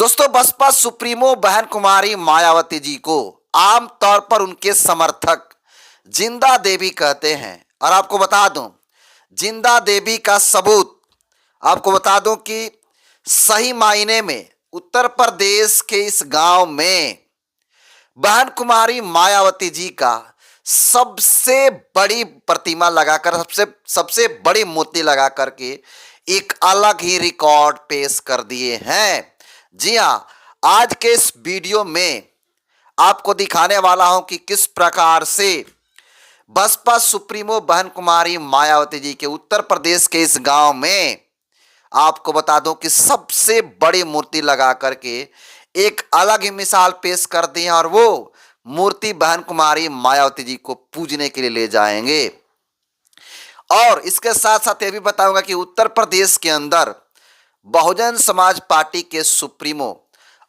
दोस्तों, बसपा सुप्रीमो बहन कुमारी मायावती जी को आमतौर पर उनके समर्थक जिंदा देवी कहते हैं। और आपको बता दूं, जिंदा देवी का सबूत आपको बता दूं कि सही मायने में उत्तर प्रदेश के इस गांव में बहन कुमारी मायावती जी का सबसे बड़ी प्रतिमा लगाकर सबसे सबसे बड़ी मूर्ति लगा करके एक अलग ही रिकॉर्ड पेश कर दिए हैं। जी हां, आज के इस वीडियो में आपको दिखाने वाला हूं कि किस प्रकार से बसपा सुप्रीमो बहन कुमारी मायावती जी के उत्तर प्रदेश के इस गांव में आपको बता दूं कि सबसे बड़ी मूर्ति लगा करके एक अलग ही मिसाल पेश कर दी है और वो मूर्ति बहन कुमारी मायावती जी को पूजने के लिए ले जाएंगे। और इसके साथ साथ ये भी बताऊंगा कि उत्तर प्रदेश के अंदर बहुजन समाज पार्टी के सुप्रीमो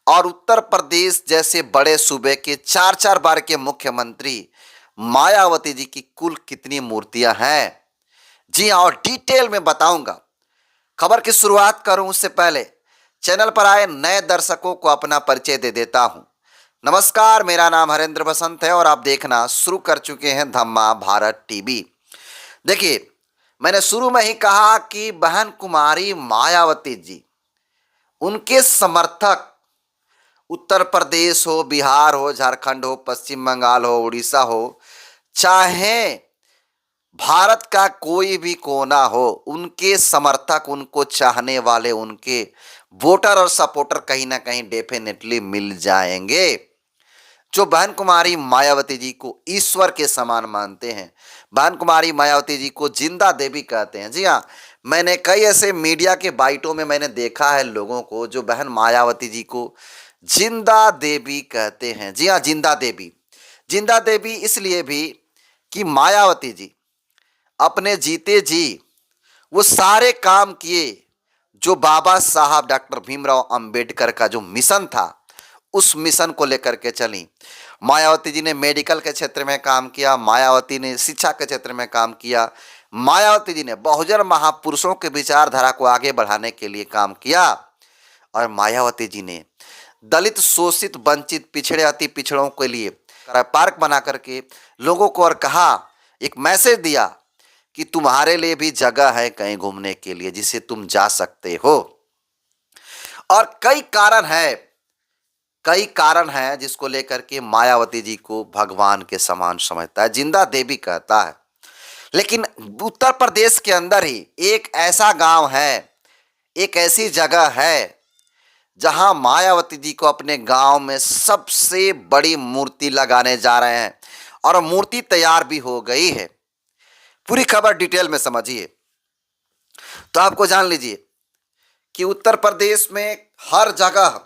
और उत्तर प्रदेश जैसे बड़े सूबे के चार चार बार के मुख्यमंत्री मायावती जी की कुल कितनी मूर्तियां हैं। जी हाँ, और डिटेल में बताऊंगा। खबर की शुरुआत करूं उससे पहले चैनल पर आए नए दर्शकों को अपना परिचय दे देता हूं। नमस्कार, मेरा नाम हरेंद्र बसंत है और आप देखना शुरू कर चुके हैं धम्मा भारत टीवी। देखिए, मैंने शुरू में ही कहा कि बहन कुमारी मायावती जी, उनके समर्थक उत्तर प्रदेश हो, बिहार हो, झारखंड हो, पश्चिम बंगाल हो, उड़ीसा हो, चाहे भारत का कोई भी कोना हो, उनके समर्थक, उनको चाहने वाले, उनके वोटर और सपोर्टर कहीं ना कहीं डेफिनेटली मिल जाएंगे जो बहन कुमारी मायावती जी को ईश्वर के समान मानते हैं। बहन कुमारी मायावती जी को जिंदा देवी कहते हैं। जी हाँ, मैंने कई ऐसे मीडिया के बाइटों में मैंने देखा है लोगों को जो बहन मायावती जी को जिंदा देवी कहते हैं। जी हाँ, जिंदा देवी इसलिए भी कि मायावती जी अपने जीते जी वो सारे काम किए जो बाबा साहब डॉक्टर भीमराव अंबेडकर का जो मिशन था, उस मिशन को लेकर के चली। मायावती जी ने मेडिकल के क्षेत्र में काम किया, मायावती ने शिक्षा के क्षेत्र में काम किया, मायावती जी ने बहुजन महापुरुषों के विचारधारा को आगे बढ़ाने के लिए काम किया और मायावती जी ने दलित, शोषित, वंचित, पिछड़े, अति पिछड़ों के लिए पार्क बना करके लोगों को और कहा, एक मैसेज दिया कि तुम्हारे लिए भी जगह है कहीं घूमने के लिए जिसे तुम जा सकते हो। और कई कारण है जिसको लेकर के मायावती जी को भगवान के समान समझता है, जिंदा देवी कहता है। लेकिन उत्तर प्रदेश के अंदर ही एक ऐसा गांव है, एक ऐसी जगह है जहां मायावती जी को अपने गांव में सबसे बड़ी मूर्ति लगाने जा रहे हैं और मूर्ति तैयार भी हो गई है। पूरी खबर डिटेल में समझिए तो आपको जान लीजिए कि उत्तर प्रदेश में हर जगह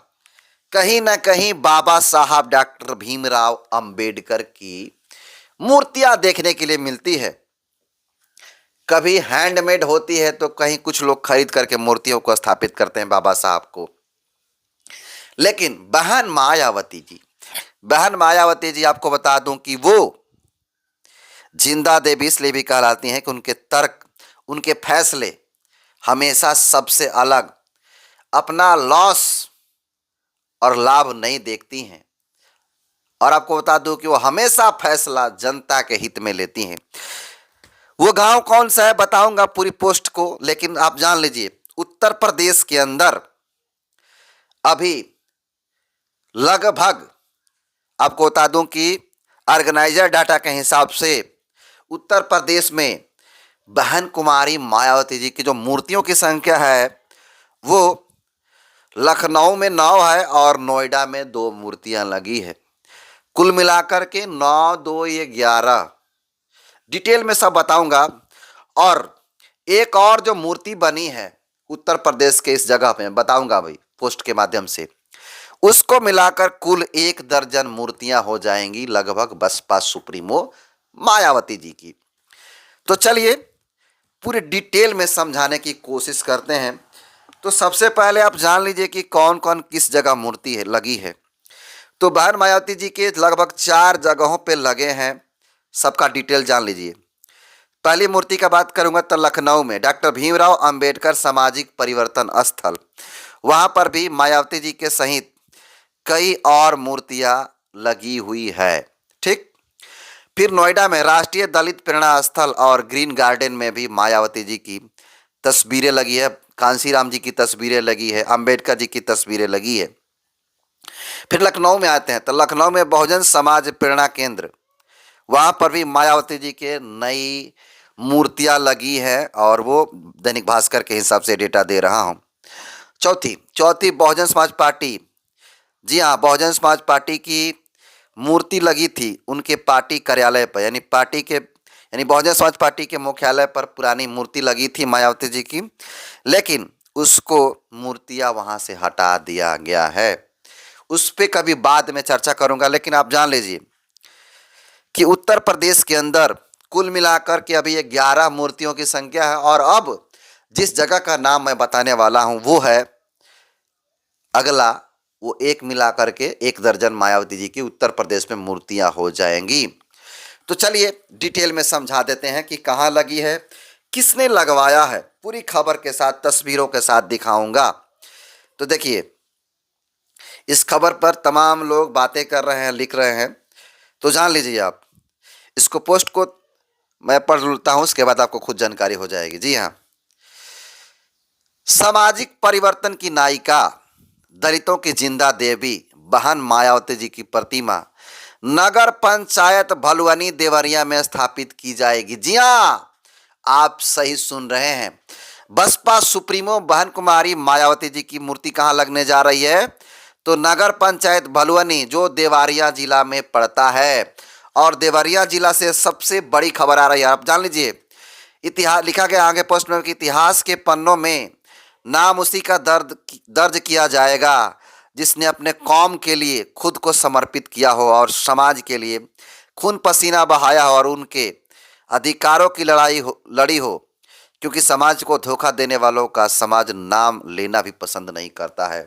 कहीं ना कहीं बाबा साहब डॉक्टर भीमराव अंबेडकर की मूर्तियां देखने के लिए मिलती है। कभी हैंडमेड होती है तो कहीं कुछ लोग खरीद करके मूर्तियों को स्थापित करते हैं बाबा साहब को। लेकिन बहन मायावती जी आपको बता दूं कि वो जिंदा देवी इसलिए भी कहलाती हैं कि उनके तर्क, उनके फैसले हमेशा सबसे अलग, अपना लॉस और लाभ नहीं देखती हैं। और आपको बता दूं कि वो हमेशा फैसला जनता के हित में लेती हैं। वो गांव कौन सा है बताऊंगा पूरी पोस्ट को, लेकिन आप जान लीजिए उत्तर प्रदेश के अंदर अभी लगभग, आपको बता दूं कि ऑर्गेनाइजर डाटा के हिसाब से उत्तर प्रदेश में बहन कुमारी मायावती जी की जो मूर्तियों की संख्या है वो लखनऊ में 9 है और नोएडा में 2 मूर्तियां लगी है। कुल मिलाकर के 9, 2 ये 11। डिटेल में सब बताऊंगा। और एक और जो मूर्ति बनी है उत्तर प्रदेश के इस जगह पे बताऊंगा भाई पोस्ट के माध्यम से, उसको मिलाकर कुल 1 दर्जन मूर्तियां हो जाएंगी लगभग बसपा सुप्रीमो मायावती जी की। तो चलिए पूरे डिटेल में समझाने की कोशिश करते हैं। तो सबसे पहले आप जान लीजिए कि कौन कौन किस जगह मूर्ति है लगी है। तो बहन मायावती जी के लगभग 4 जगहों पे लगे हैं, सबका डिटेल जान लीजिए। पहली मूर्ति का बात करूंगा तो लखनऊ में डॉक्टर भीमराव अंबेडकर सामाजिक परिवर्तन स्थल, वहां पर भी मायावती जी के सहित कई और मूर्तियां लगी हुई है। ठीक। फिर नोएडा में राष्ट्रीय दलित प्रेरणा स्थल और ग्रीन गार्डन में भी मायावती जी की तस्वीरें लगी है, कांसीराम जी की तस्वीरें लगी है, अंबेडकर जी की तस्वीरें लगी है। फिर लखनऊ में आते हैं तो लखनऊ में बहुजन समाज प्रेरणा केंद्र, वहां पर भी मायावती जी के नई मूर्तियां लगी है और वो दैनिक भास्कर के हिसाब से डेटा दे रहा हूं। चौथी चौथी बहुजन समाज पार्टी, जी हाँ, बहुजन समाज पार्टी की मूर्ति लगी थी उनके पार्टी कार्यालय पर, यानी पार्टी के यानी बहुजन समाज पार्टी के मुख्यालय पर पुरानी मूर्ति लगी थी मायावती जी की, लेकिन उसको मूर्तियां वहां से हटा दिया गया है। उस पर कभी बाद में चर्चा करूंगा, लेकिन आप जान लीजिए कि उत्तर प्रदेश के अंदर कुल मिलाकर के अभी 11 मूर्तियों की संख्या है। और अब जिस जगह का नाम मैं बताने वाला हूं वो है अगला, वो एक मिलाकर के 1 दर्जन मायावती जी की उत्तर प्रदेश में मूर्तियां हो जाएंगी। तो चलिए डिटेल में समझा देते हैं कि कहाँ लगी है, किसने लगवाया है, पूरी खबर के साथ तस्वीरों के साथ दिखाऊंगा। तो देखिए, इस खबर पर तमाम लोग बातें कर रहे हैं, लिख रहे हैं, तो जान लीजिए आप। इसको पोस्ट को मैं पढ़ लेता हूं, उसके बाद आपको खुद जानकारी हो जाएगी। जी हाँ, सामाजिक परिवर्तन की नायिका, दलितों की जिंदा देवी बहन मायावती जी की प्रतिमा नगर पंचायत भलुअनी देवरिया में स्थापित की जाएगी। जी हाँ, आप सही सुन रहे हैं। बसपा सुप्रीमो बहन कुमारी मायावती जी की मूर्ति कहाँ लगने जा रही है? तो नगर पंचायत भलुअनी, जो देवरिया जिला में पड़ता है। और देवरिया जिला से सबसे बड़ी खबर आ रही है, आप जान लीजिए। इतिहास लिखा गया आगे पोस्ट में कि इतिहास के पन्नों में नाम उसी का दर्ज किया जाएगा जिसने अपने कौम के लिए खुद को समर्पित किया हो और समाज के लिए खून पसीना बहाया हो और उनके अधिकारों की लड़ी हो, क्योंकि समाज को धोखा देने वालों का समाज नाम लेना भी पसंद नहीं करता है।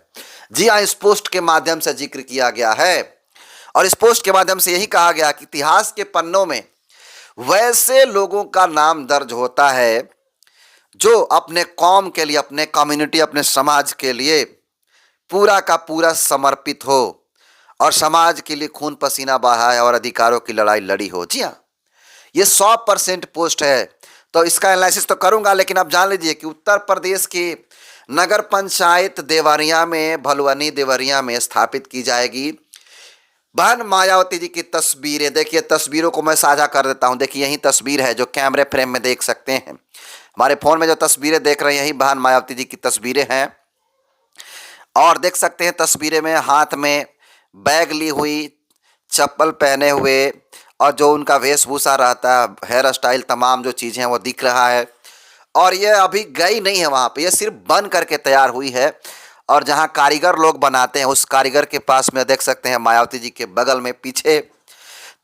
जी हाँ, इस पोस्ट के माध्यम से जिक्र किया गया है और इस पोस्ट के माध्यम से यही कहा गया कि इतिहास के पन्नों में वैसे लोगों का नाम दर्ज होता है जो अपने कौम के लिए, अपने कम्युनिटी, अपने समाज के लिए पूरा का पूरा समर्पित हो और समाज के लिए खून पसीना बहाए और अधिकारों की लड़ाई लड़ी हो। जी हाँ, ये 100% पोस्ट है। तो इसका एनालिसिस तो करूंगा, लेकिन आप जान लीजिए कि उत्तर प्रदेश की नगर पंचायत देवरिया में, भलुअनी देवरिया में स्थापित की जाएगी बहन मायावती जी की तस्वीरें। देखिए, तस्वीरों को मैं साझा कर देता हूं। देखिए, यही तस्वीर है जो कैमरे फ्रेम में देख सकते हैं। हमारे फोन में जो तस्वीरें देख रहे हैं, यही बहन मायावती जी की तस्वीरें हैं। और देख सकते हैं तस्वीरें में हाथ में बैग ली हुई, चप्पल पहने हुए, और जो उनका वेशभूषा रहता है, हेयर स्टाइल, तमाम जो चीज़ें हैं वो दिख रहा है। और ये अभी गई नहीं है वहाँ पे, ये सिर्फ बन करके तैयार हुई है। और जहाँ कारीगर लोग बनाते हैं, उस कारीगर के पास में देख सकते हैं मायावती जी के बगल में पीछे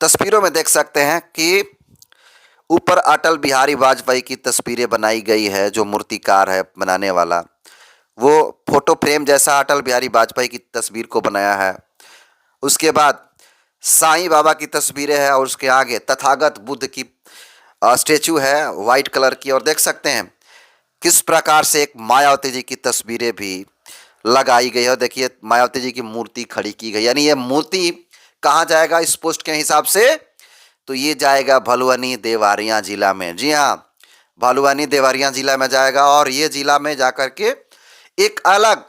तस्वीरों में देख सकते हैं कि ऊपर अटल बिहारी वाजपेयी की तस्वीरें बनाई गई है। जो मूर्तिकार है बनाने वाला, वो फोटो फ्रेम जैसा अटल बिहारी वाजपेयी की तस्वीर को बनाया है। उसके बाद साईं बाबा की तस्वीरें हैं और उसके आगे तथागत बुद्ध की स्टेचू है वाइट कलर की। और देख सकते हैं किस प्रकार से एक मायावती जी की तस्वीरें भी लगाई गई है। देखिए, मायावती जी की मूर्ति खड़ी की गई, यानी ये मूर्ति कहाँ जाएगा इस पोस्ट के हिसाब से? तो ये जाएगा भलुअनी देवरिया जिला में। जी हाँ, भलुअनी देवरिया जिला में जाएगा और ये जिला में जाकर के एक अलग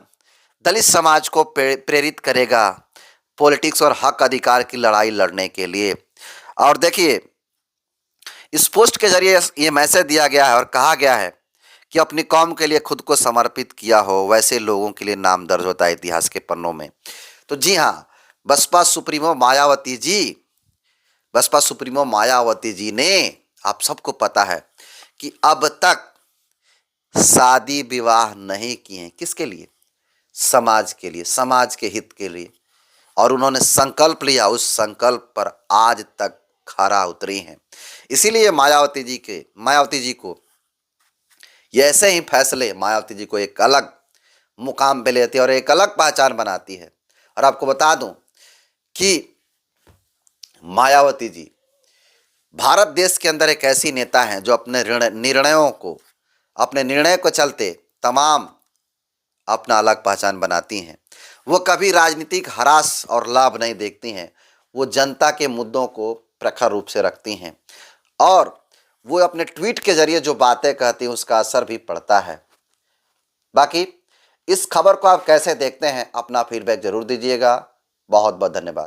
दलित समाज को प्रेरित करेगा पॉलिटिक्स और हक अधिकार की लड़ाई लड़ने के लिए। और देखिए, इस पोस्ट के जरिए ये मैसेज दिया गया है और कहा गया है कि अपनी कौम के लिए खुद को समर्पित किया हो वैसे लोगों के लिए नाम दर्ज होता है इतिहास के पन्नों में। तो जी हाँ, बसपा सुप्रीमो मायावती जी, बसपा सुप्रीमो मायावती जी ने, आप सबको पता है कि अब तक शादी विवाह नहीं किए हैं। किसके लिए? समाज के लिए, समाज के हित के लिए। और उन्होंने संकल्प लिया, उस संकल्प पर आज तक खरा उतरी हैं। इसीलिए मायावती जी को ये ऐसे ही फैसले मायावती जी को एक अलग मुकाम पे लेती है और एक अलग पहचान बनाती है। और आपको बता दूं कि मायावती जी भारत देश के अंदर एक ऐसी नेता हैं जो अपने निर्णय को चलते तमाम अपना अलग पहचान बनाती हैं। वो कभी राजनीतिक हरास और लाभ नहीं देखती हैं। वो जनता के मुद्दों को प्रखर रूप से रखती हैं और वो अपने ट्वीट के जरिए जो बातें कहती हैं उसका असर भी पड़ता है। बाकी इस खबर को आप कैसे देखते हैं, अपना फीडबैक जरूर दीजिएगा। बहुत बहुत धन्यवाद।